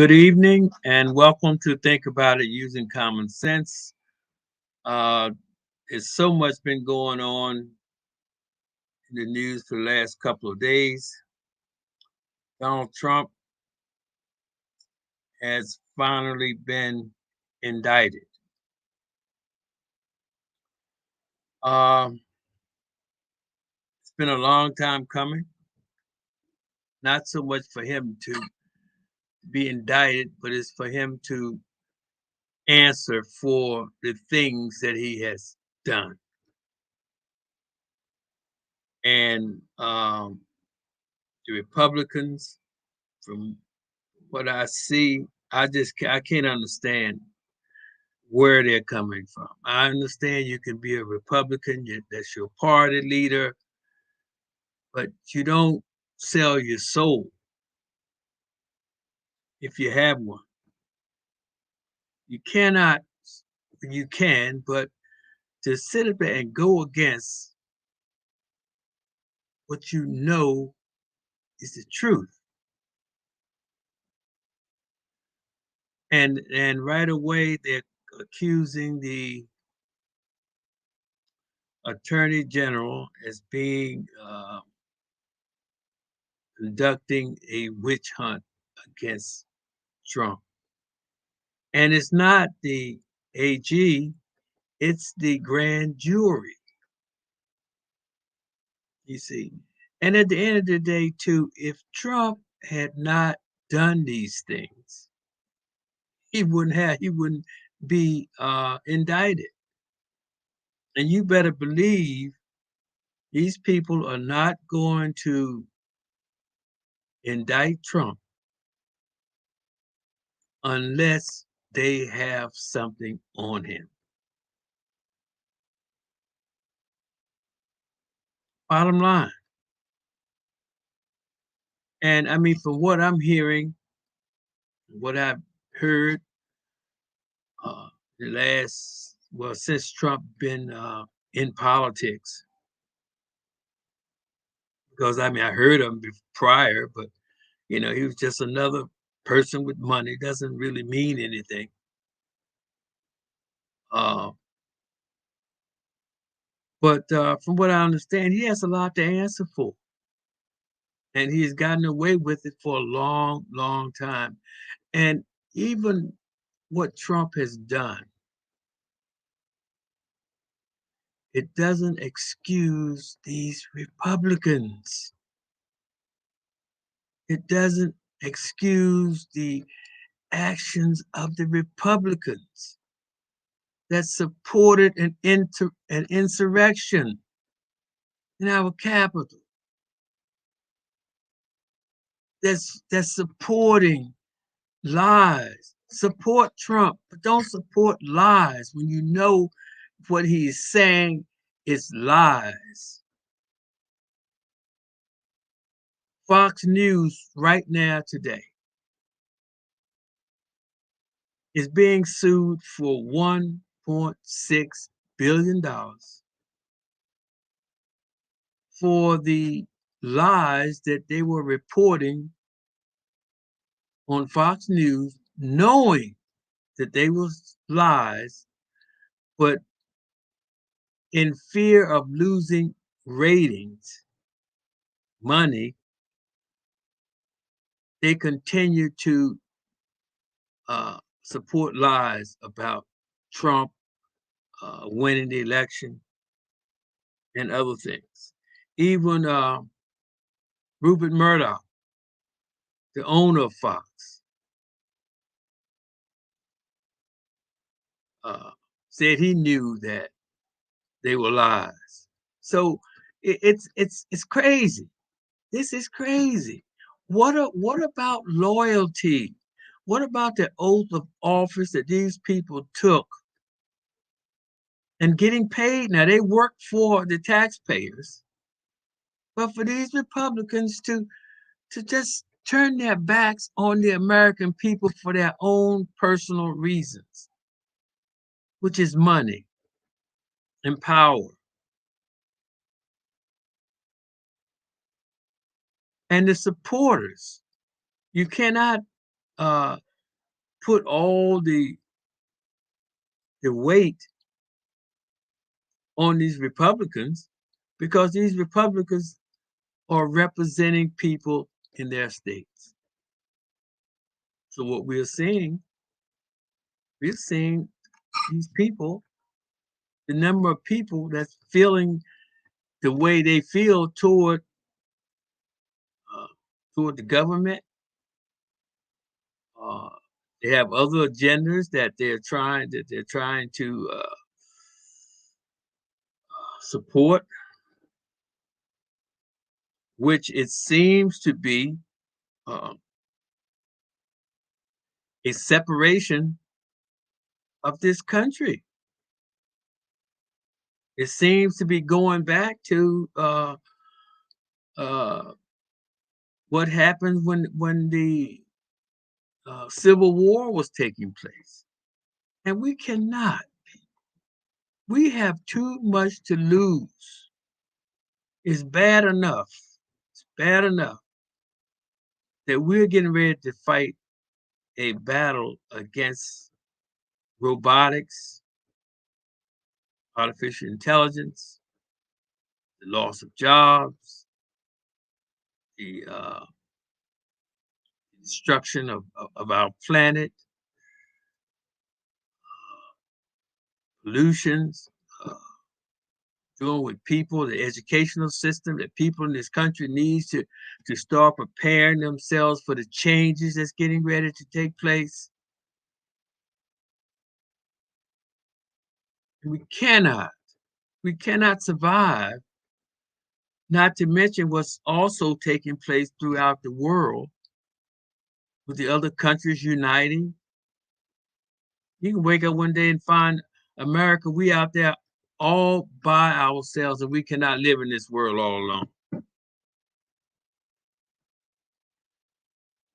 Good evening and welcome to Think About It Using Common Sense. Uh, there's so much been going on in the news for the last couple of days. Donald Trump has finally been indicted. Um, it's been a long time coming, not so much for him to be indicted, but it's for him to answer for the things that he has done. And the Republicans, from what I see, I can't understand where they're coming from. I understand you can be a Republican, that's your party leader, but you don't sell your soul if you have one. You cannot, you can, but to sit up there and go against what you know is the truth. And right away they're accusing the attorney general as being conducting a witch hunt against Trump. And it's not the AG, it's the grand jury, you see. And at the end of the day, too, if Trump had not done these things, he wouldn't be indicted. And you better believe these people are not going to indict Trump unless they have something on him. Bottom line. And I mean, from what I'm hearing, what I've heard, uh, the last, well, since Trump been in politics, because I mean, I heard him prior, but he was just another person with money. Doesn't really mean anything. Uh, but from what I understand, he has a lot to answer for, and he's gotten away with it for a long, long time. And even what Trump has done, it doesn't excuse these Republicans. It doesn't excuse the actions of the Republicans that supported an insurrection in our capital. That's supporting lies. Support Trump, but don't support lies when you know what he is saying is lies. Fox News right now today is being sued for $1.6 billion for the lies that they were reporting on Fox News, knowing that they were lies, but in fear of losing ratings, money, they continue to support lies about Trump winning the election and other things. Even Rupert Murdoch, the owner of Fox, uh, said he knew that they were lies. So it's crazy. This is crazy. What about loyalty? What about the oath of office that these people took and getting paid? Now they work for the taxpayers, but for these Republicans to just turn their backs on the American people for their own personal reasons, which is money and power. And the supporters, you cannot put all the weight on these Republicans because these Republicans are representing people in their states. So what we're seeing these people, the number of people that's feeling the way they feel toward the government. Uh, they have other agendas that they're trying to support, which it seems to be uh, a separation of this country. It seems to be going back to uh, what happened when the Civil War was taking place, and we cannot. We have too much to lose. It's bad enough. It's bad enough that we're getting ready to fight a battle against robotics, artificial intelligence, the loss of jobs, the destruction of our planet, pollutions, uh, doing with people, the educational system that people in this country needs to start preparing themselves for the changes that's getting ready to take place. We cannot survive, not to mention what's also taking place throughout the world with the other countries uniting. You can wake up one day and find America, we out there all by ourselves, and we cannot live in this world all alone.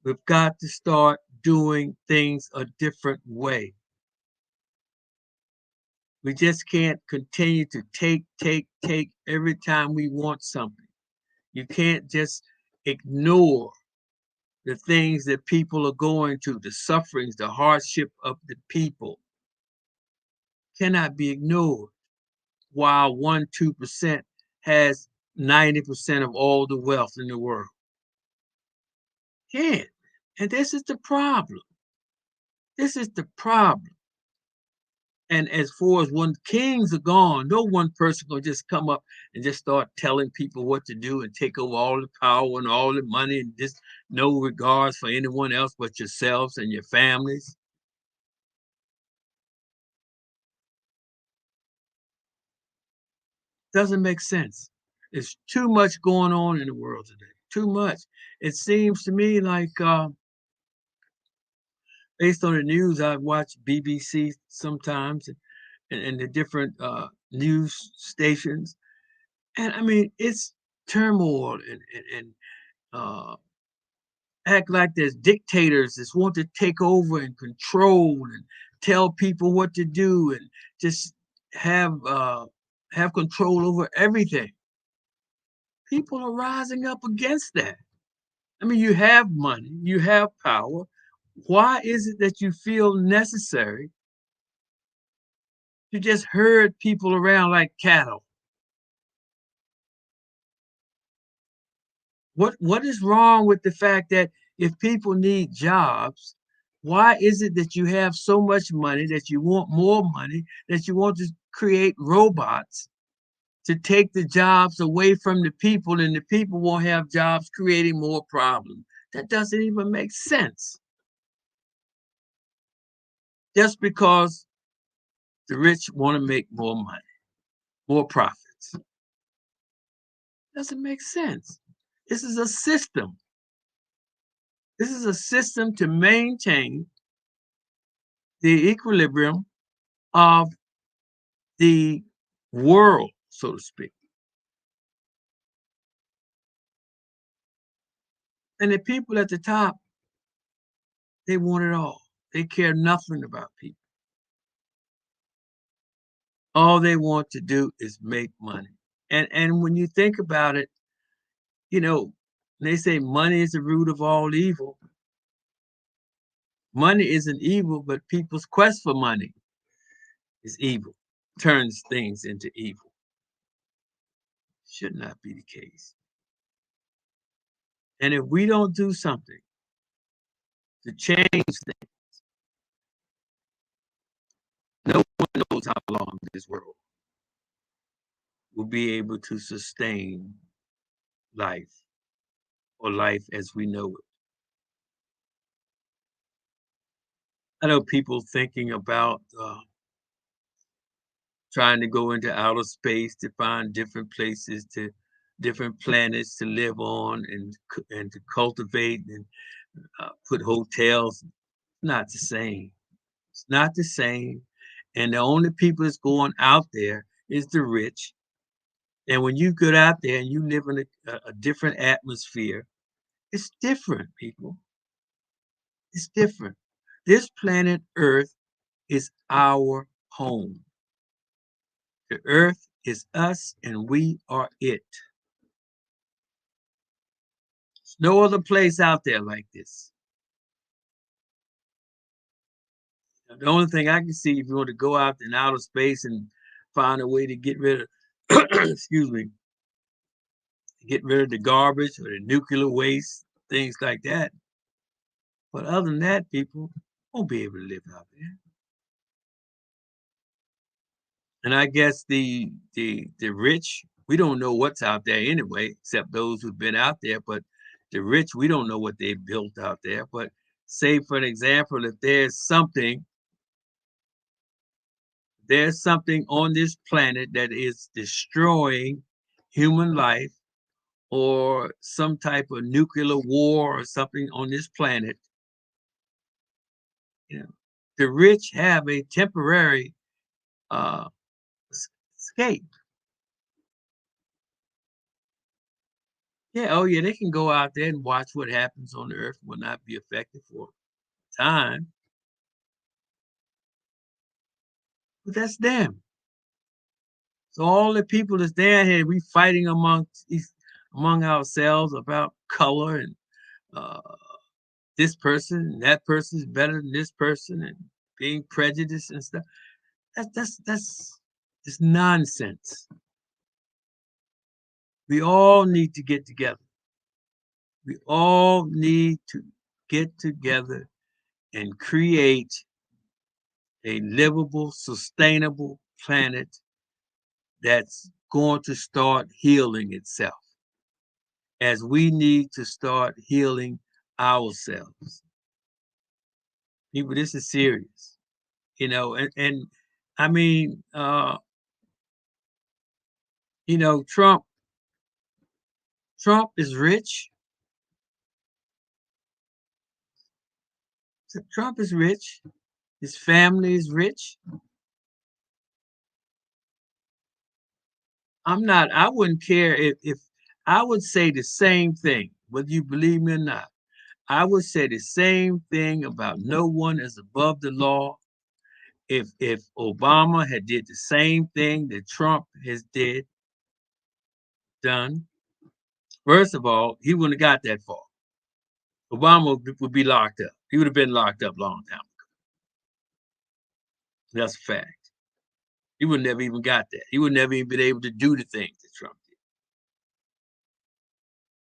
We've got to start doing things a different way. We just can't continue to take every time we want something. You can't just ignore the things that people are going through, the sufferings, the hardship of the people cannot be ignored. While 1-2% has 90% of all the wealth in the world. Can't. And this is the problem. This is the problem. And as far as when kings are gone, no one person gonna just come up and just start telling people what to do and take over all the power and all the money and just no regards for anyone else but yourselves and your families. Doesn't make sense. There's too much going on in the world today. Too much. It seems to me like based on the news, I watch BBC sometimes and the different news stations. And I mean, it's turmoil and uh, act like there's dictators that want to take over and control and tell people what to do and just have control over everything. People are rising up against that. I mean, you have money, you have power. Why is it that you feel necessary to just herd people around like cattle? What is wrong with the fact that if people need jobs, why is it that you have so much money, that you want more money, that you want to create robots to take the jobs away from the people and the people won't have jobs, creating more problems? That doesn't even make sense. Just because the rich want to make more money, more profits. Doesn't make sense. This is a system. This is a system to maintain the equilibrium of the world, so to speak. And the people at the top, they want it all. They care nothing about people. All they want to do is make money. And when you think about it, you know, they say money is the root of all evil. Money isn't evil, but people's quest for money is evil, turns things into evil. Should not be the case. And if we don't do something to change things, no one knows how long this world will be able to sustain life or life as we know it. I know people thinking about trying to go into outer space to find different places to different planets to live on and to cultivate and put hotels. Not the same. It's not the same. And the only people that's going out there is the rich. And when you get out there and you live in a different atmosphere, it's different, people. It's different. This planet Earth is our home. The earth is us and we are it. There's no other place out there like this. The only thing I can see, if you want to go out in outer space and find a way to get rid of, excuse me, get rid of the garbage or the nuclear waste, things like that. But other than that, people won't be able to live out there. And I guess the rich, we don't know what's out there anyway, except those who've been out there. But the rich, we don't know what they've built out there. But say, for an example, if there's something on this planet that is destroying human life or some type of nuclear war or something on this planet, you know, the rich have a temporary uh, escape. Yeah, oh yeah, they can go out there and watch what happens on the earth, will not be affected for time. But that's them. So all the people that's down here, we fighting among ourselves about color and uh, this person, that person is better than this person, and being prejudiced and stuff. That's it's nonsense. We all need to get together. We all need to get together and create a livable, sustainable planet that's going to start healing itself as we need to start healing ourselves. People, this is serious, and I mean, Trump is rich. Trump is rich. His family is rich. I wouldn't care if I would say the same thing, whether you believe me or not. I would say the same thing about no one is above the law. If Obama had did the same thing that Trump has done, first of all, he wouldn't have got that far. Obama would be locked up. He would have been locked up long time ago. That's a fact. He would never even got that. He would never even been able to do the things that Trump did.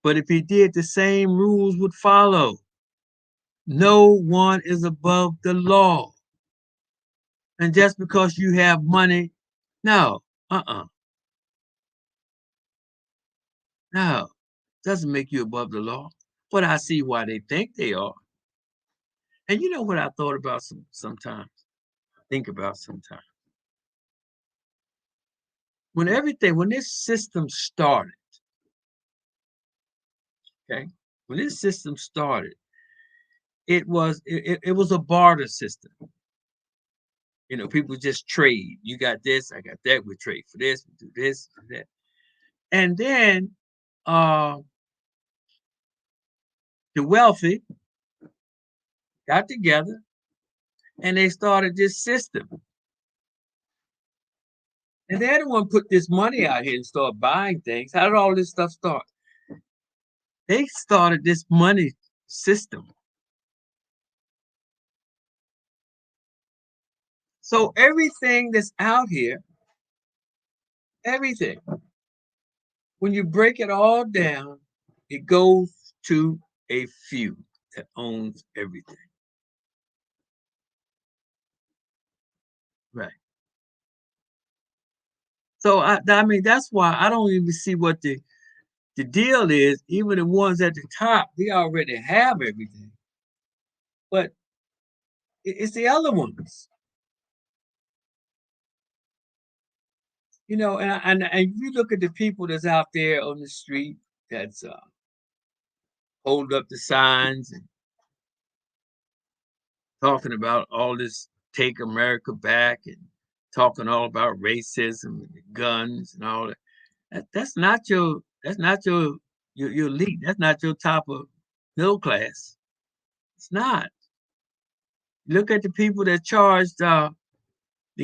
But if he did, the same rules would follow. No one is above the law. And just because you have money, no, no, doesn't make you above the law. But I see why they think they are. And you know what I thought about sometimes? Think about sometimes. When this system started, okay, when this system started, it was a barter system. People just trade. You got this, I got that. We trade for this, we do this, for that. And then the wealthy got together and they started this system. And they're the one put this money out here and start buying things. How did all this stuff start? They started this money system. So everything that's out here, everything, when you break it all down, it goes to a few that owns everything. Right. So I mean that's why I don't even see what the deal is. Even the ones at the top, they already have everything. But it's the other ones, you know. And if you look at the people that's out there on the street that's hold up the signs and talking about all this "Take America Back" and talking all about racism and guns and all that. That's not your elite. That's not your top of middle class. It's not. Look at the people that charged the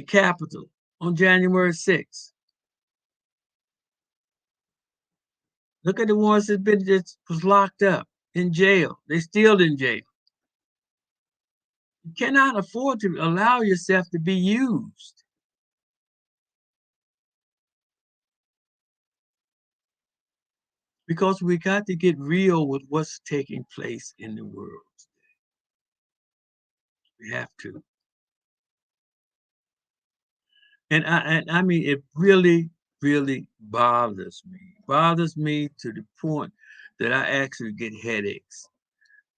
Capitol on January 6th. Look at the ones that was locked up in jail. They still in jail. You cannot afford to allow yourself to be used because we got to get real with what's taking place in the world. We have to. And I mean, it really, really bothers me. Bothers me to the point that I actually get headaches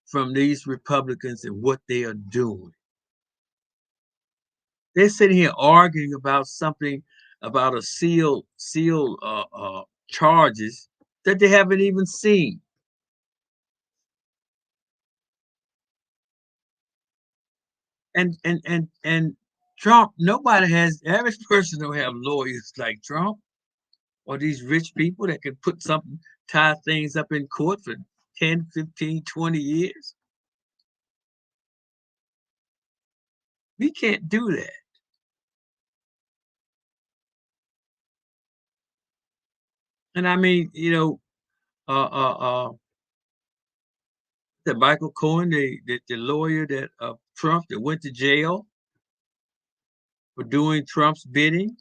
from these Republicans and what they are doing. They're sitting here arguing about something about a sealed charges that they haven't even seen. And Trump, nobody has average person don't have lawyers like Trump or these rich people that can put something, tie things up in court for 10, 15, 20 years. We can't do that. And I mean, you know, that Michael Cohen, the lawyer that Trump that went to jail for doing Trump's bidding,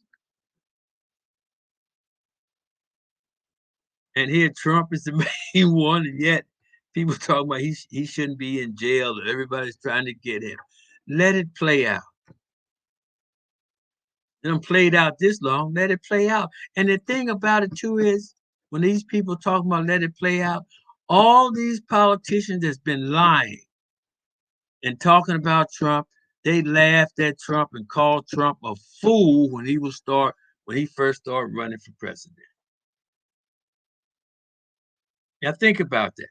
and here Trump is the main one, and yet people talk about he shouldn't be in jail, and everybody's trying to get him. Let it play out. It done played out this long. Let it play out. And the thing about it too is, when these people talk about let it play out, all these politicians that's been lying and talking about Trump, they laughed at Trump and called Trump a fool when he first started running for president. Now think about that.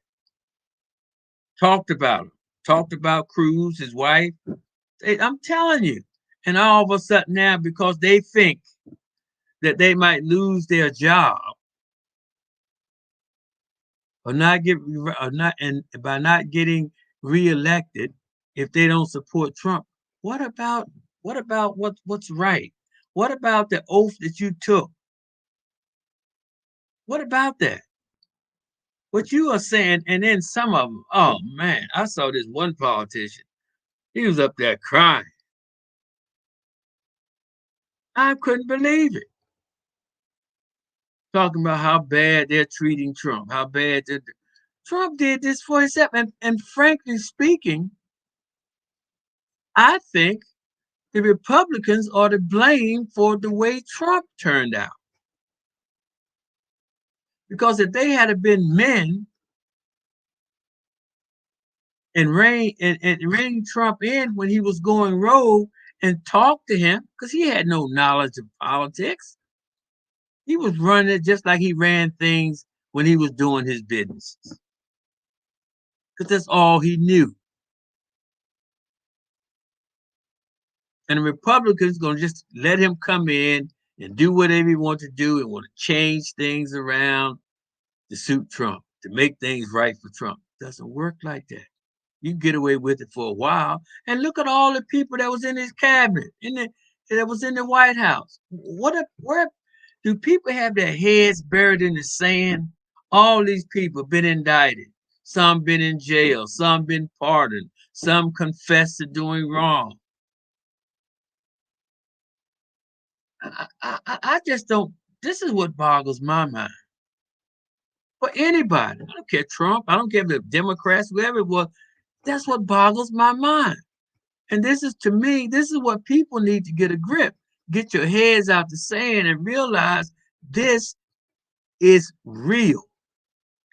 Talked about him. Talked about Cruz, his wife. I'm telling you. And all of a sudden now, because they think that they might lose their job or not and by not getting reelected if they don't support Trump. What about what's right? What about the oath that you took? What about that? What you are saying, and then some of them, oh man, I saw this one politician. He was up there crying. I couldn't believe it. Talking about how bad they're treating Trump, how bad Trump did this for himself. And frankly speaking, I think the Republicans are to blame for the way Trump turned out. Because if they had been men and rein Trump in when he was going rogue and talked to him, because he had no knowledge of politics, he was running it just like he ran things when he was doing his business. Because that's all he knew. And the Republicans going to just let him come in and do whatever he wants to do and want to change things around to suit Trump, to make things right for Trump. It doesn't work like that. You can get away with it for a while. And look at all the people that was in his cabinet, that was in the White House. Where do people have their heads buried in the sand? All these people been indicted. Some been in jail. Some been pardoned. Some confessed to doing wrong. I just don't. This is what boggles my mind. For anybody, I don't care Trump. I don't care if the Democrats, whoever it was. That's what boggles my mind. And this is, to me, this is what people need to get a grip. Get your heads out the sand and realize this is real,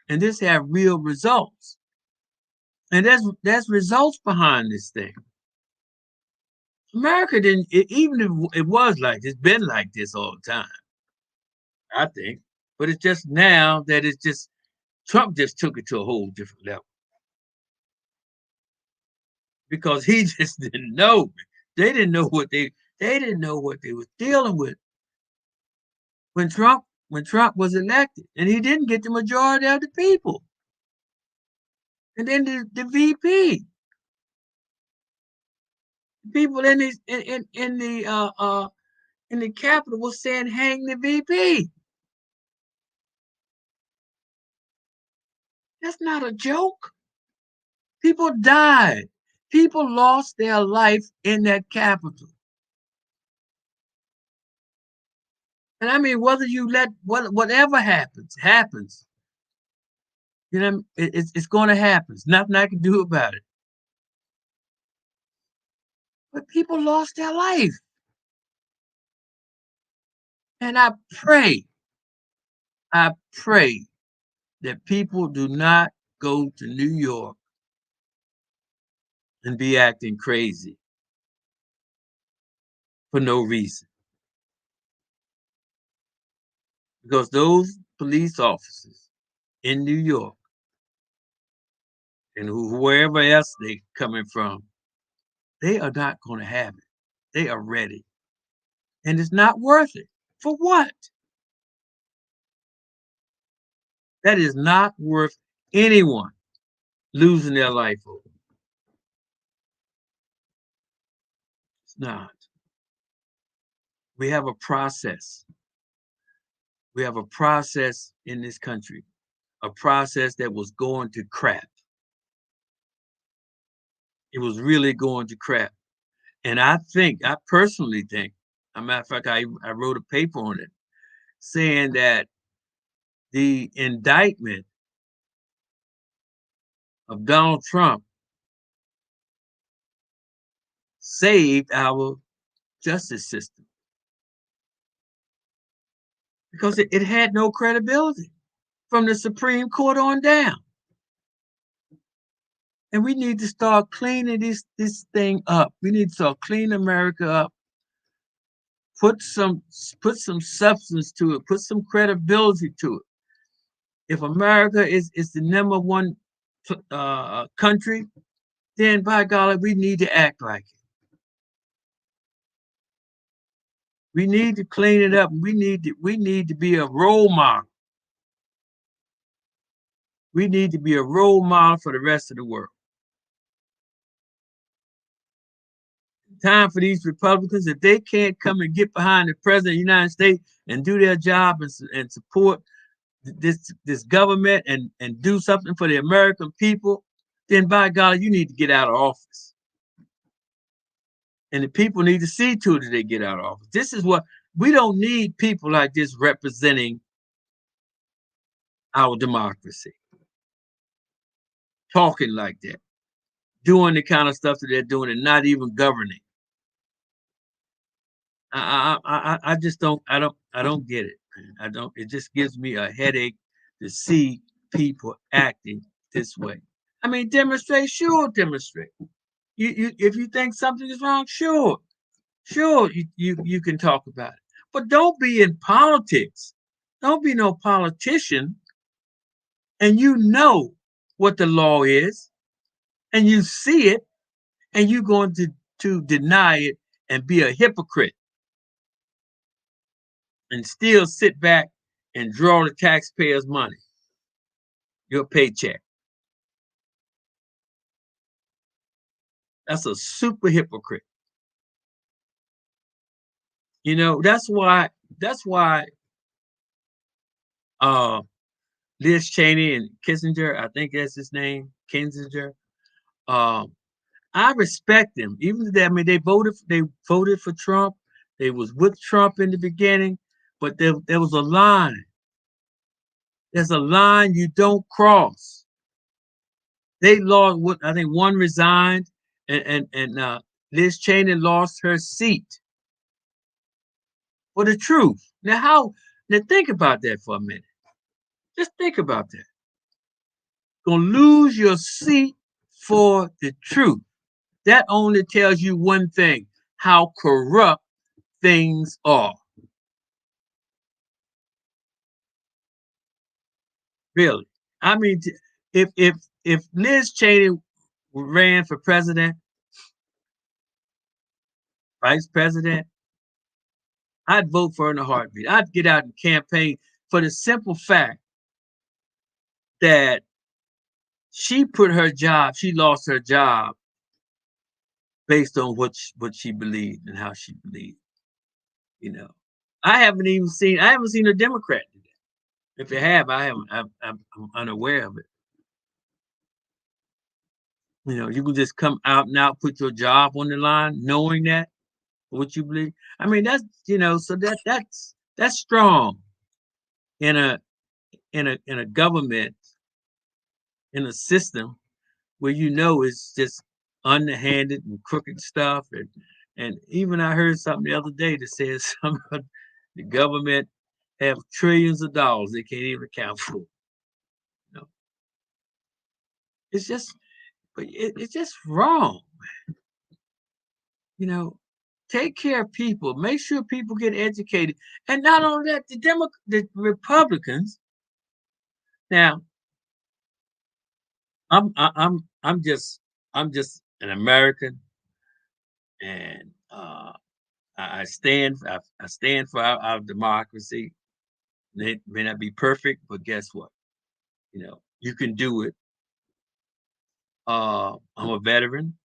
and this have real results. And there's results behind this thing. America didn't, even if it was like this, it's been like this all the time, I think. But it's just now that it's just, Trump just took it to a whole different level because he just didn't know. They didn't know what they didn't know what they were dealing with when Trump was elected, and he didn't get the majority of the people. And then the VP, people in the Capitol was saying, "Hang the VP." That's not a joke. People died. People lost their life in that Capitol. And I mean, whether you let whatever happens. You know, it's going to happen. There's nothing I can do about it. But people lost their life, and I pray that people do not go to New York and be acting crazy for no reason. Because those police officers in New York and wherever else they coming from, they are not going to have it. They are ready. And it's not worth it. For what? That is not worth anyone losing their life over. It's not. We have a process. We have a process in this country, a process that was going to crap. It was really going to crap. And I personally think, as a matter of fact, I wrote a paper on it saying that the indictment of Donald Trump saved our justice system because it had no credibility from the Supreme Court on down. And we need to start cleaning this thing up. We need to start cleaning America up. Put some substance to it. Put some credibility to it. If America is the number one country, then by golly, we need to act like it. We need to clean it up. We need to be a role model. We need to be a role model for the rest of the world. Time for these Republicans, if they can't come and get behind the president of the United States and do their job and support this government and do something for the American people, then by God, you need to get out of office. And the people need to see to it that they get out of office. This is what we don't need, people like this representing our democracy, talking like that, doing the kind of stuff that they're doing and not even governing. I just don't get it. I don't. It just gives me a headache to see people acting this way. I mean, demonstrate, sure, demonstrate. You if you think something is wrong, sure, you can talk about it. But don't be in politics. Don't be no politician. And you know what the law is, and you see it, and you're going to deny it and be a hypocrite and still sit back and draw the taxpayers' money, your paycheck. That's a super hypocrite. You know, that's why uh Liz Cheney and Kissinger, I think that's his name, Kissinger. Um, I respect them. Even though, I mean, they voted for Trump. They was with Trump in the beginning, but there was a line. There's a line you don't cross. They lost. What I think one resigned, and Liz Cheney lost her seat for the truth. Now how? Now think about that for a minute. Just think about that. Gonna lose your seat for the truth. That only tells you one thing: how corrupt things are. Really. I mean, if Liz Cheney ran for president, vice president, I'd vote for her in a heartbeat. I'd get out and campaign for the simple fact that she lost her job based on what she believed and how she believed. You know, I haven't seen a Democrat do that. If you have, I haven't. I'm unaware of it. You know, you can just come out and out, put your job on the line, knowing that what you believe. I mean, that's so that's strong in a government, in a system where it's just underhanded and crooked stuff, and even I heard something the other day that says some of the government have trillions of dollars they can't even account for. You know, it's just, but it's just wrong. You know, take care of people. Make sure people get educated, and not only that, the Republicans. Now, I'm just an American, and I stand for our democracy. It may not be perfect, but guess what? You can do it. I'm a veteran,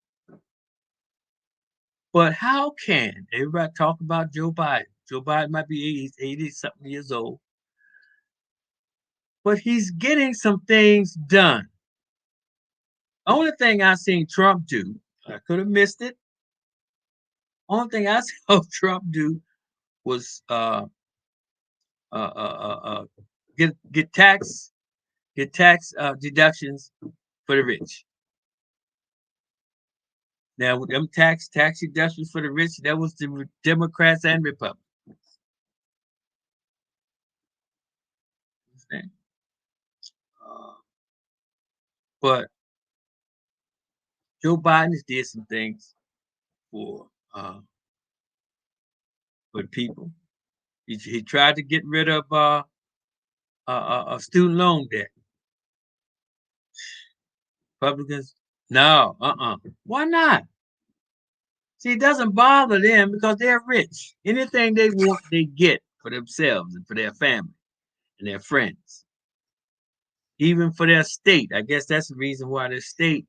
but how can everybody talk about Joe Biden? Joe Biden might be 80 something years old, but he's getting some things done. Only thing I seen Trump do, I could have missed it. Only thing I saw Trump do was get tax deductions for the rich. Now, with them tax deductions for the rich, that was the Democrats and Republicans. Uh, but Joe Biden has did some things for uh, for the people. He tried to get rid of student loan debt. Republicans, no, Why not? See, it doesn't bother them because they're rich. Anything they want, they get for themselves and for their family and their friends, even for their state. I guess that's the reason why the state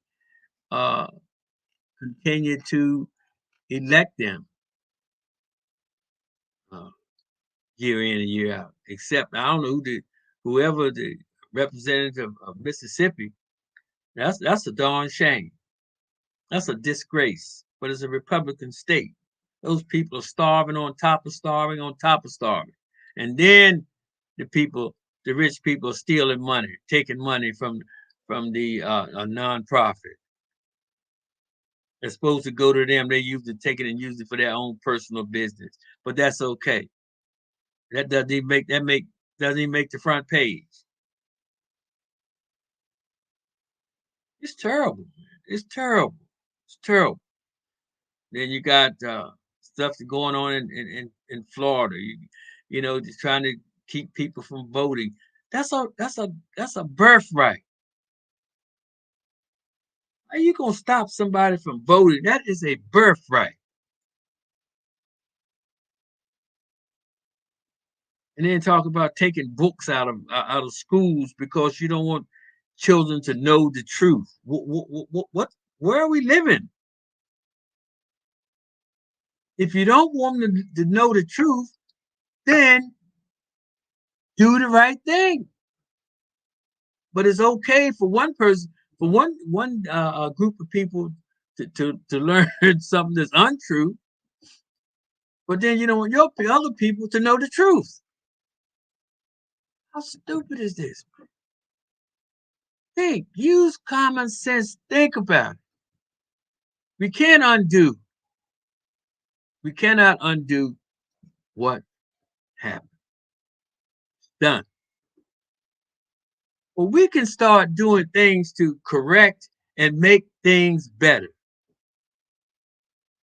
uh, continued to elect them uh, year in and year out. Except I don't know whoever the representative of Mississippi. That's a darn shame. That's a disgrace. But it's a Republican state. Those people are starving on top of starving on top of starving. And then the rich people are stealing money, taking money from the a nonprofit. It's supposed to go to them. They use it, take it and use it for their own personal business. But that's okay. That doesn't even make the front page. It's terrible. It's terrible. It's terrible. Then you got stuff going on in Florida. Just trying to keep people from voting. That's a birthright. How you gonna stop somebody from voting? That is a birthright. And then talk about taking books out of schools because you don't want children to know the truth. What where are we living? If you don't want them to know the truth, then do the right thing. But it's okay for one person, for one group of people, to learn something that's untrue. But then you don't want your other people to know the truth. How stupid is this? Think, use common sense, think about it. We can't undo. We cannot undo what happened. It's done. But we can start doing things to correct and make things better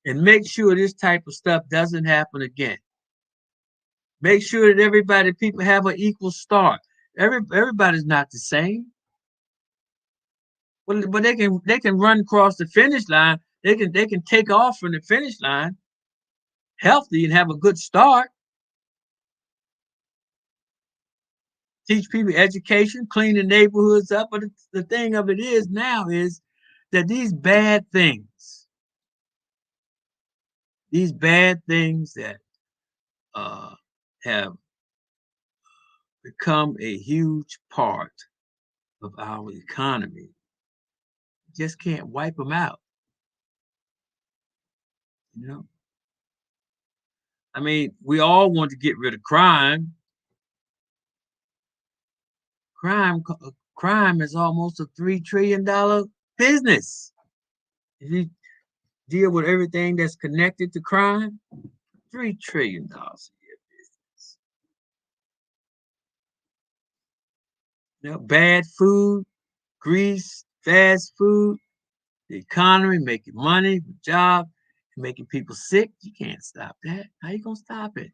and make sure this type of stuff doesn't happen again. Make sure that people have an equal start. Everybody's not the same. But they can run across the finish line. They can take off from the finish line healthy and have a good start. Teach people education, clean the neighborhoods up. But the thing of it is now is that these bad things that uh, have become a huge part of our economy, just can't wipe them out. You know, I mean, we all want to get rid of crime. Crime is almost a $3 trillion business. If you deal with everything that's connected to crime, $3 trillion a year business. You know, bad food, grease, fast food, the economy, making money, job, making people sick. You can't stop that. How you gonna stop it?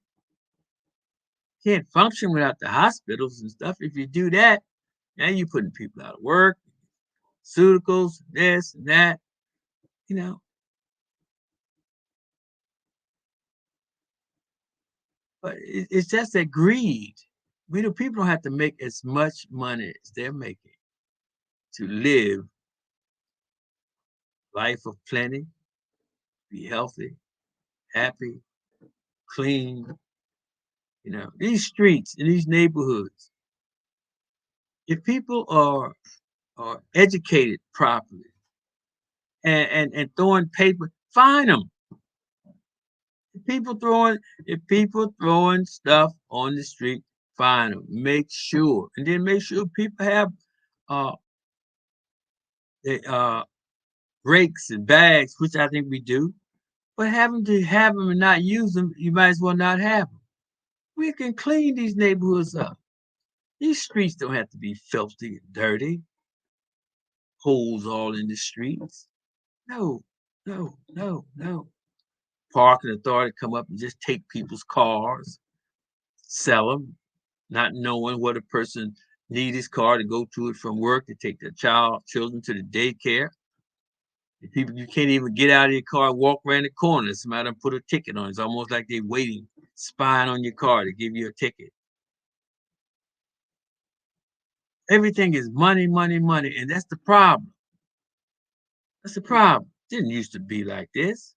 You can't function without the hospitals and stuff. If you do that, now you're putting people out of work, pharmaceuticals, this and that. You know, but it's just that greed. We the people don't have to make as much money as they're making to live life of plenty, be healthy, happy, clean. You know, these streets in these neighborhoods, if people are educated properly and throwing paper, fine them. If people throwing stuff on the street, fine them. Make sure, and then make sure people have uh, rakes and bags, which I think we do. But having to have them and not use them, you might as well not have them. We can clean these neighborhoods up. These streets don't have to be filthy and dirty, holes all in the streets. No, no, no, no. Parking authority come up and just take people's cars, sell them, not knowing what a person need his car to go to it from work, to take their children to the daycare. People, you can't even get out of your car and walk around the corner. Somebody done put a ticket on. It's almost like they waiting, spying on your car to give you a ticket. Everything is money, money, money, and that's the problem. That's the problem. Didn't used to be like this.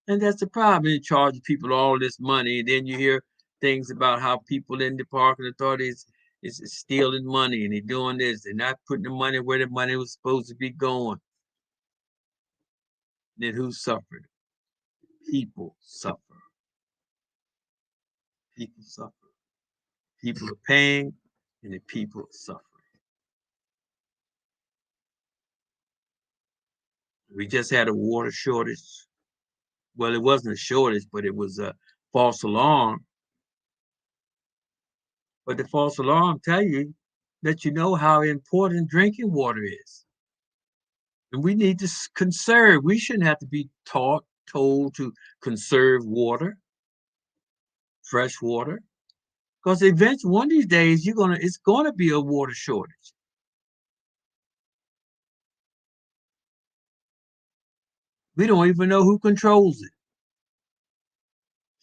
And that's the problem. You charge people all this money, and then you hear things about how people in the parking authorities is stealing money and they're doing this. They're not putting the money where the money was supposed to be going. Then who suffered? People suffer. People suffer. People are paying, and the people are suffering. We just had a water shortage. Well, it wasn't a shortage, but it was a false alarm. But the false alarm tell you that you know how important drinking water is. And we need to conserve. We shouldn't have to be told to conserve water, fresh water, because eventually one of these days it's gonna be a water shortage. We don't even know who controls it.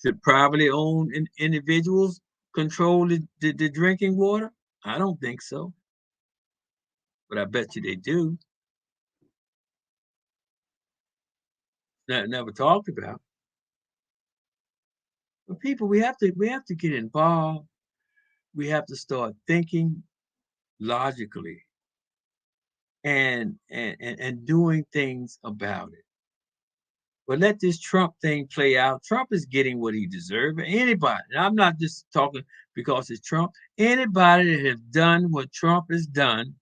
Should privately owned individuals control the drinking water? I don't think so, but I bet you they do. Never talked about. But people, we have to get involved. We have to start thinking logically. and doing things about it. But let this Trump thing play out. Trump is getting what he deserves. Anybody, and I'm not just talking because it's Trump, anybody that has done what Trump has done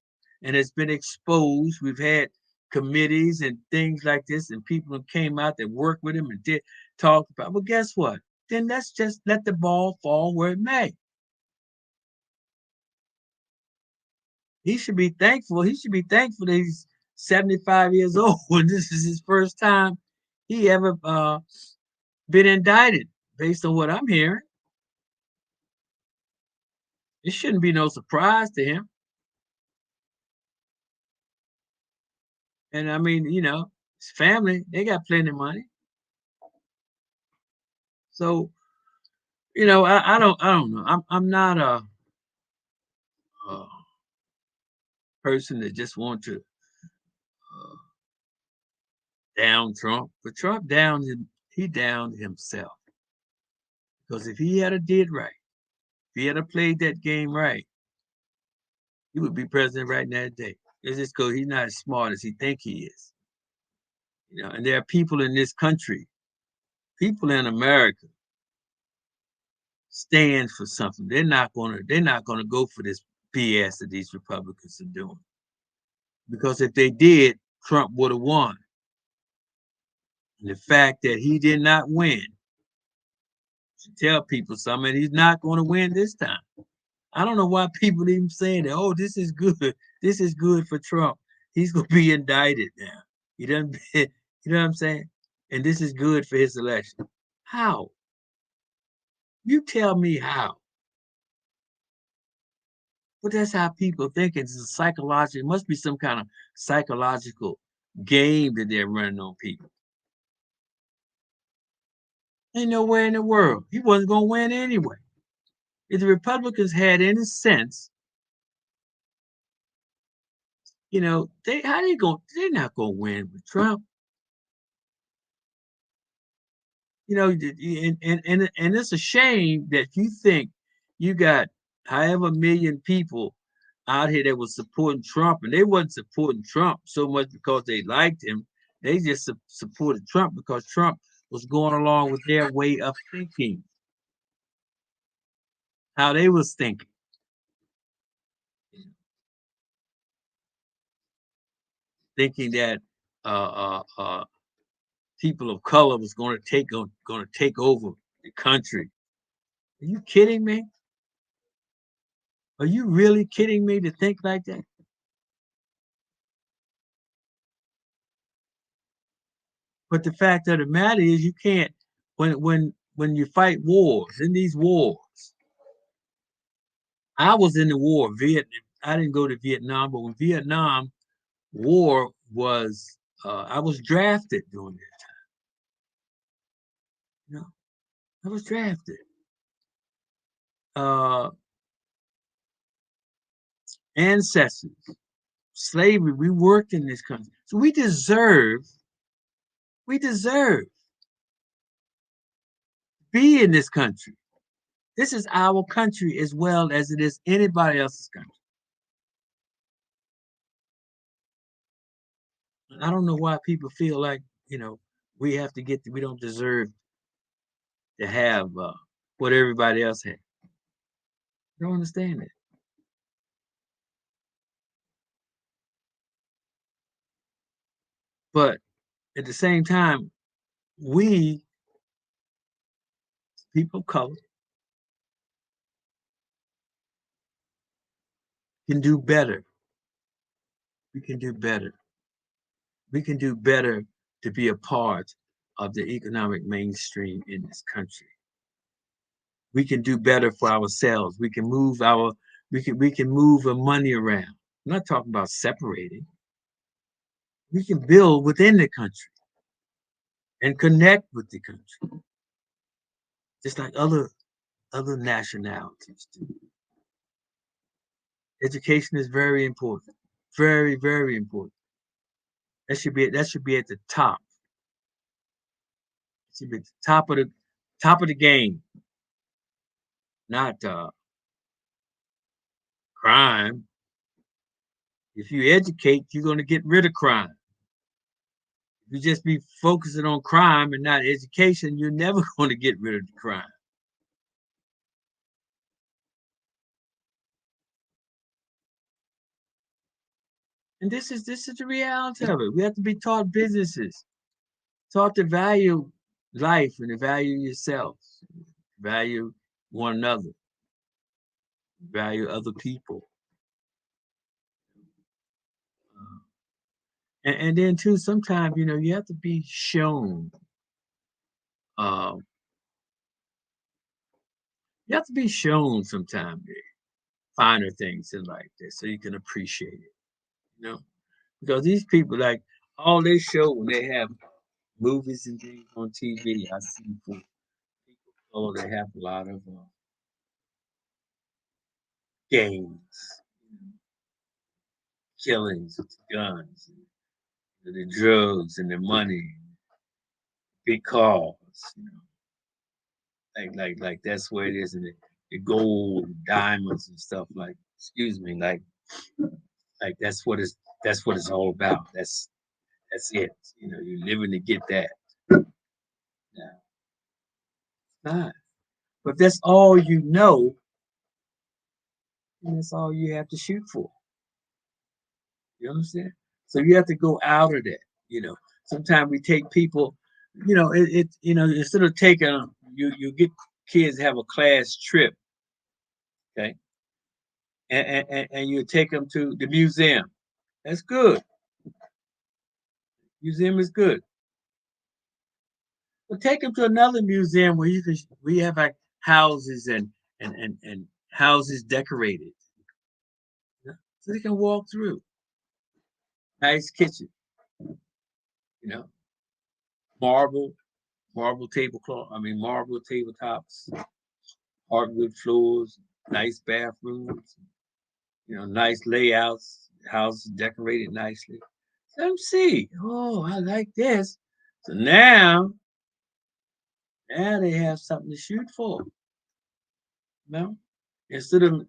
and has been exposed, we've had committees and things like this, and people who came out that worked with him and did talk about. Well, guess what? Then let's just let the ball fall where it may. He should be thankful. He should be thankful that he's 75 years old and this is his first time he ever been indicted, based on what I'm hearing. It shouldn't be no surprise to him. And I mean, his family, they got plenty of money. So, I don't know. I'm not a person that just want to down Trump, but Trump downed him. He downed himself because if he had a did right, if he had a played that game right, he would be president right now today. It's just because he's not as smart as he think he is. And there are people in this country, people in America, stand for something. They're not gonna go for this BS that these Republicans are doing. Because if they did, Trump would have won. And the fact that he did not win should tell people something. He's not going to win this time. I don't know why people even saying that. Oh, this is good. This is good for Trump. He's going to be indicted now. He doesn't. You know what I'm saying? And this is good for his election. How? You tell me how. But that's how people think. It's a psychological. It must be some kind of psychological game that they're running on people. Ain't nowhere in the world. He wasn't gonna win anyway. If the Republicans had any sense, they're not gonna win with Trump. And it's a shame that you think you got however million people out here that was supporting Trump, and they wasn't supporting Trump so much because they liked him. They just supported Trump because Trump was going along with their way of thinking, how they was thinking that people of color was going to take over the country. Are you kidding me? Are you really kidding me to think like that? But the fact of the matter is, you can't. When you fight wars, in these wars, I was in the war. Vietnam. I didn't go to Vietnam, but when Vietnam War was, I was drafted during that time. I was drafted. Uh, Ancestors, slavery. We worked in this country, so we deserve to be in this country. This is our country as well as it is anybody else's country. I don't know why people feel like we don't deserve to have what everybody else has. I don't understand it. But at the same time, we people of color can do better. We can do better. We can do better to be a part of the economic mainstream in this country. We can do better for ourselves. We can move the money around. I'm not talking about separating. We can build within the country and connect with the country, just like other nationalities do. Education is very important, very very important. That should be at the top. It should be at the top of the game, not crime. If you educate, you're going to get rid of crime. If you just be focusing on crime and not education, you're never going to get rid of the crime. And this is the reality of it. We have to be taught businesses, taught to value life and to value yourself, value one another, value other people. And then too, sometimes you have to be shown. Um, you have to be shown sometimes the finer things in life there, so you can appreciate it. You know, because these people like all they show when they have movies and things on TV. I see for people, oh, they have a lot of gangs, killings with guns, the drugs and the money, big cars. You know, like that's where it is, and the gold, diamonds, and stuff. Like, excuse me, like that's what it's all about. That's it. You're living to get that. Now, it's not. But if that's all you know, then that's all you have to shoot for. You understand? So you have to go out of that. You know, sometimes we take people. Instead of taking them, you get kids have a class trip, okay, and you take them to the museum. That's good. Museum is good. But take them to another museum where we have like houses and houses decorated, so they can walk through. Nice kitchen, you know, marble, marble tablecloth. I mean, marble tabletops, hardwood floors, nice bathrooms. Nice layouts. Houses decorated nicely. Let them see. Oh, I like this. So now they have something to shoot for. No, instead of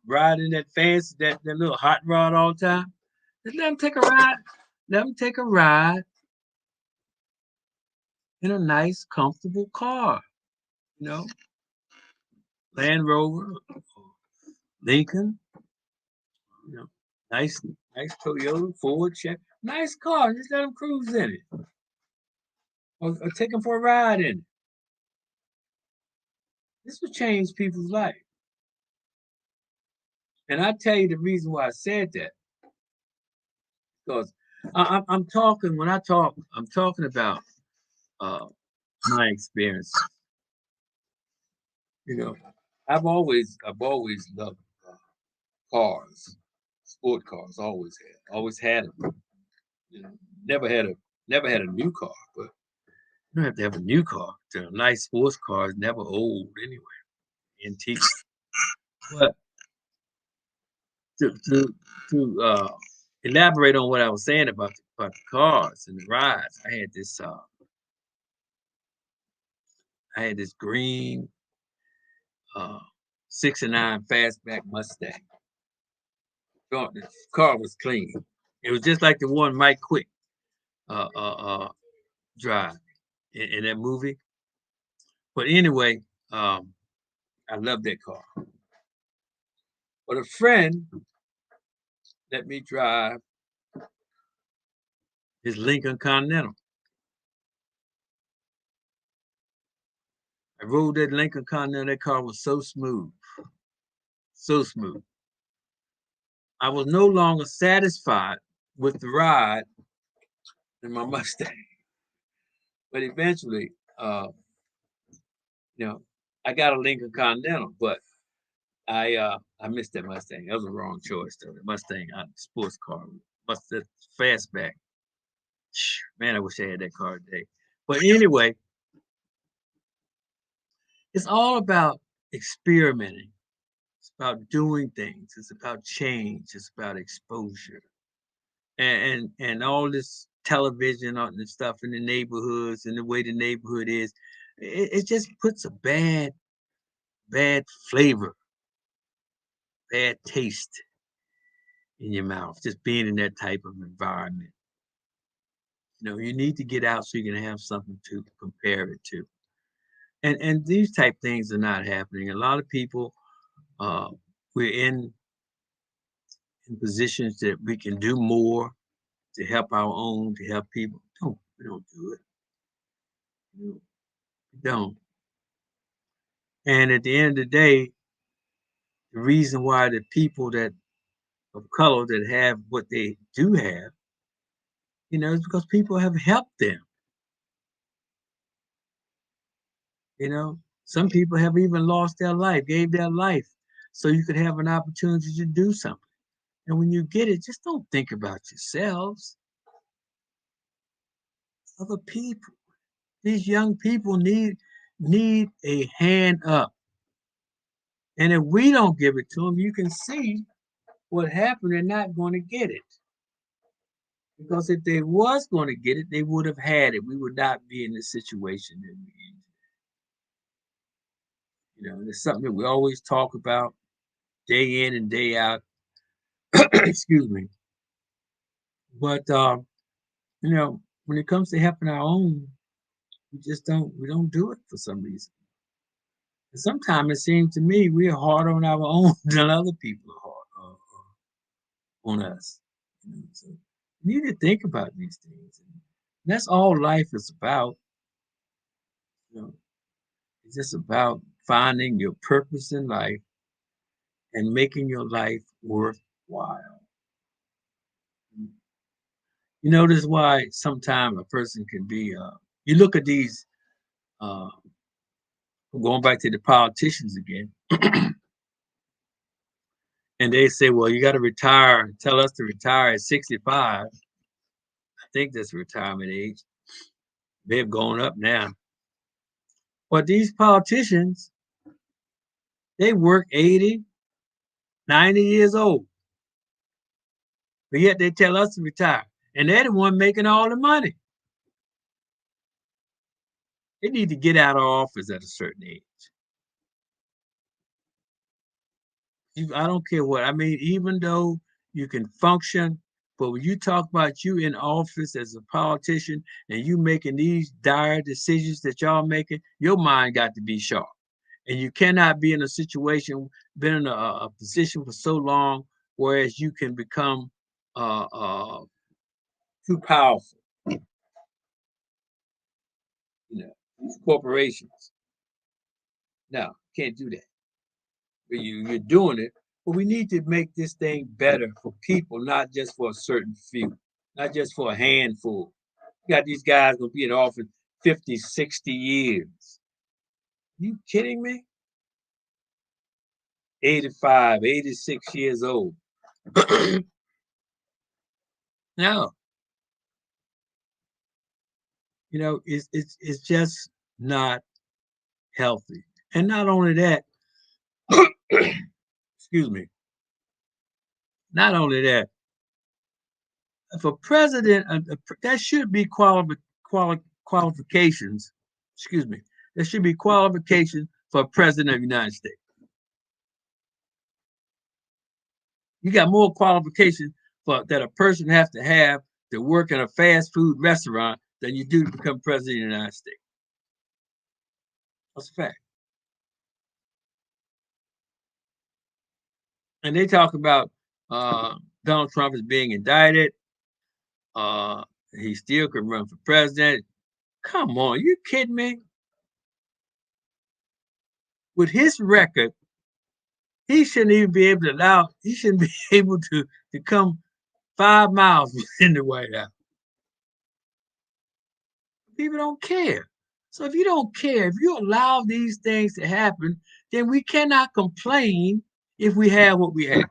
riding that fancy that little hot rod all the time, just let them take a ride. Let them take a ride in a nice, comfortable car. You know, Land Rover, Lincoln. You know, nice, nice Toyota, Ford, Chevy, nice car. Just let them cruise in it, or take them for a ride in it. This will change people's life. And I tell you the reason why I said that, because I'm talking when I talk, I'm talking about uh, my experience. You know, I've always loved cars, sport cars. Always had them. You know, never had a never had a new car, but you don't have to have a new car. A nice sports car is never old anyway, antique. But to elaborate on what I was saying about the cars and the rides, I had this green uh, 69 fastback Mustang. The car was clean. It was just like the one Mike Quick uh, uh, uh, drive in that movie. But anyway, I love that car. But a friend let me drive his Lincoln Continental. I rode that Lincoln Continental. That car was so smooth, so smooth. I was no longer satisfied with the ride in my Mustang. But eventually, uh, you know, I got a Lincoln Continental, but I missed that Mustang. That was a wrong choice though. The Mustang, sports car, Mustang fastback. Man, I wish I had that car today. But anyway, it's all about experimenting. It's about doing things. It's about change. It's about exposure. And all this television and stuff in the neighborhoods and the way the neighborhood is, it just puts a bad flavor, bad taste in your mouth, just being in that type of environment. You need to get out so you can have something to compare it to. And these type things are not happening. A lot of people, uh, we're in positions that we can do more to help our own, to help people. Don't We don't do it. We don't. And at the end of the day, the reason why the people that of color that have what they do have, is because people have helped them. Some people have even lost their life, gave their life, so you could have an opportunity to do something. And when you get it, just don't think about yourselves. Other people. These young people need a hand up. And if we don't give it to them, you can see what happened. They're not going to get it. Because if they was going to get it, they would have had it. We would not be in the situation that we're in. It's something that we always talk about day in and day out. Excuse me. But when it comes to helping our own, we don't do it for some reason. And sometimes it seems to me we're harder on our own than other people are hard on us. So you need to think about these things. And that's all life is about. You know, it's just about finding your purpose in life and making your life worthwhile. This is why sometimes a person can be. You look at these. Uh, Going back to the politicians again, and they say, "Well, you got to retire. Tell us to retire at 65." I think that's the retirement age. They've gone up now. But these politicians, they work 80, 90 years old. But yet they tell us to retire. And they're the one making all the money. They need to get out of office at a certain age. I don't care what. I mean, even though you can function, but when you talk about you in office as a politician and you making these dire decisions that y'all making, your mind got to be sharp. And you cannot be in a situation, been in a position for so long, whereas you can become uh, uh, too powerful. These corporations. No, can't do that. You're doing it, but we need to make this thing better for people, not just for a certain few, not just for a handful. You got these guys gonna be in office 50, 60 years. You kidding me? 85, 86 years old. No, it's just not healthy. And not only that, excuse me, not only that, if a president, that should be qualifications, excuse me, there should be qualifications for a president of the United States. You got more qualifications that a person has to work in a fast food restaurant than you do to become president of the United States. That's a fact. And they talk about Donald Trump is being indicted. Uh, he still could run for president. Come on, you kidding me? With his record, he shouldn't even be able to allow. He shouldn't be able to come 5 miles in the White House. People don't care. So if you don't care, if you allow these things to happen, then we cannot complain if we have what we have.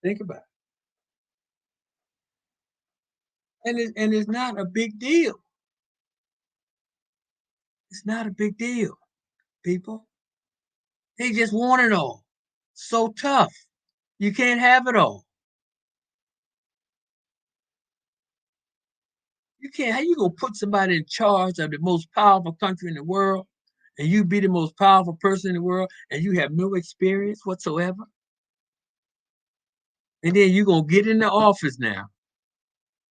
Think about it. And it's not a big deal. It's not a big deal, people. They just want it all. So tough. You can't have it all. You can't. How you gonna put somebody in charge of the most powerful country in the world, and you be the most powerful person in the world, and you have no experience whatsoever. And then you're going to get in the office now.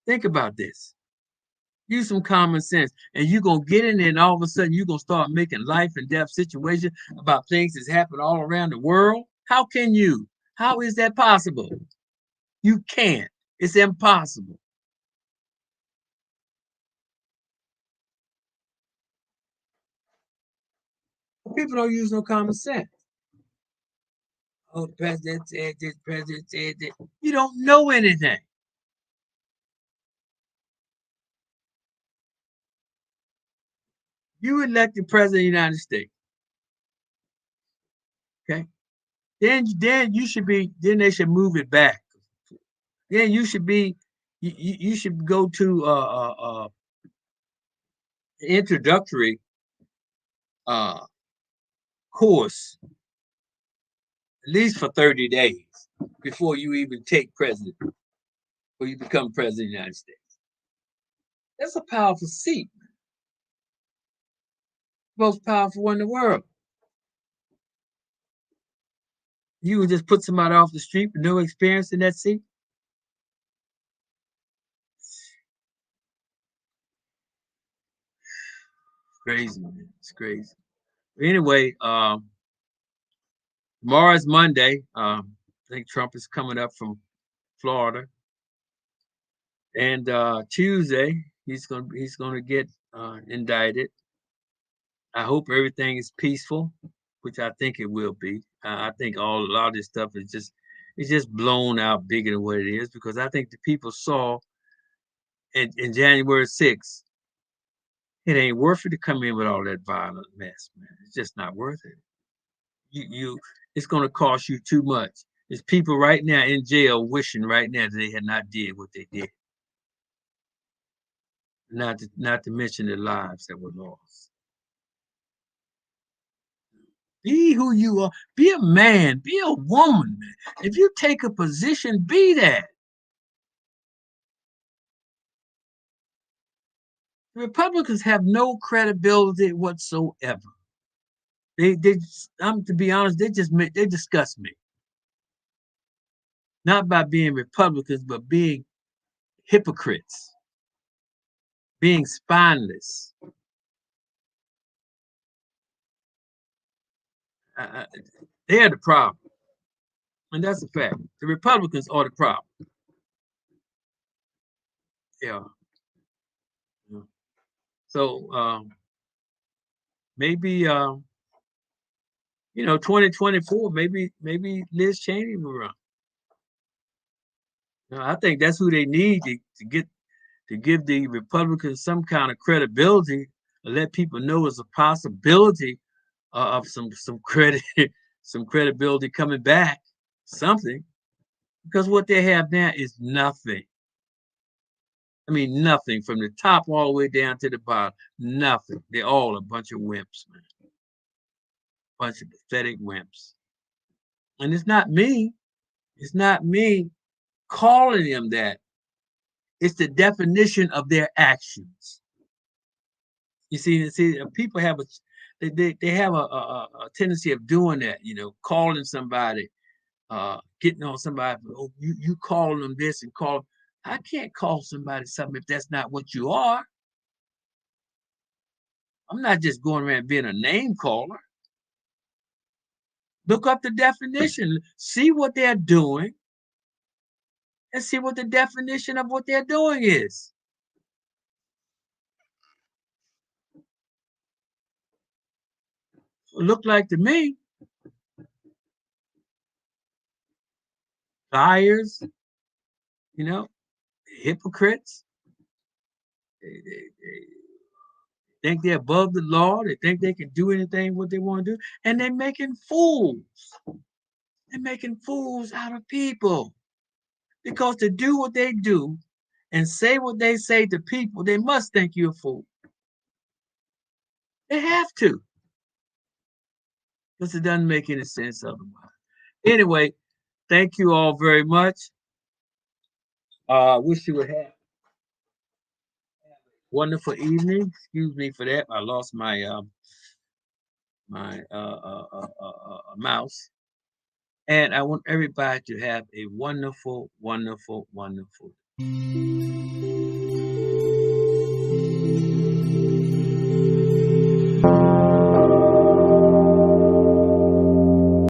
Think about this. Use some common sense. And you're going to get in there, and all of a sudden, you're going to start making life and death situations about things that's happened all around the world. How can you? How is that possible? You can't. It's impossible. People don't use no common sense. Oh, the president said this, president said that. You don't know anything. You elected president of the United States. Okay. Then you should be, then they should move it back. Then you should be, you should go to introductory uh course at least for 30 days before you even take president, or you become president of the United States. That's a powerful seat. Most powerful one in the world. You would just put somebody off the street with no experience in that seat. Crazy, man. It's crazy. Anyway, tomorrow's Monday. I think Trump is coming up from Florida, and Tuesday he's gonna get indicted. I hope everything is peaceful, which I think it will be. I think a lot of this stuff is just it's just blown out bigger than what it is, because I think the people saw in January 6th, it ain't worth it to come in with all that violent mess, man. It's just not worth it. You it's gonna cost you too much. There's people right now in jail wishing right now that they had not did what they did. Not to mention the lives that were lost. Be who you are. Be a man. Be a woman, man. If you take a position, be that. Republicans have no credibility whatsoever. I'm to be honest, they disgust me. Not by being Republicans, but being hypocrites, being spineless. Uh, they're the problem, and that's a fact. The Republicans are the problem. Yeah. So maybe 2024, maybe Liz Cheney will run. I think that's who they need to give the Republicans some kind of credibility, and let people know it's a possibility of some credit, some credibility coming back, something. Because what they have now is nothing. I mean, nothing from the top all the way down to the bottom. Nothing. They're all a bunch of wimps, man. Bunch of pathetic wimps. And it's not me. It's not me calling them that. It's the definition of their actions. You see, people have they have a tendency of doing that. Calling somebody, getting on somebody. Oh, you calling them this and call. I can't call somebody something if that's not what you are. I'm not just going around being a name caller. Look up the definition, see what they're doing, and see what the definition of what they're doing is. Look like to me, liars, hypocrites. They think they're above the law. They think they can do anything what they want to do, and they're making fools. They're making fools out of people, because to do what they do and say what they say to people, they must think you're a fool. They have to, because it doesn't make any sense otherwise. Anyway, thank you all very much. Wish you would have a wonderful evening. Excuse me for that. I lost my my mouse. And I want everybody to have a wonderful, wonderful, wonderful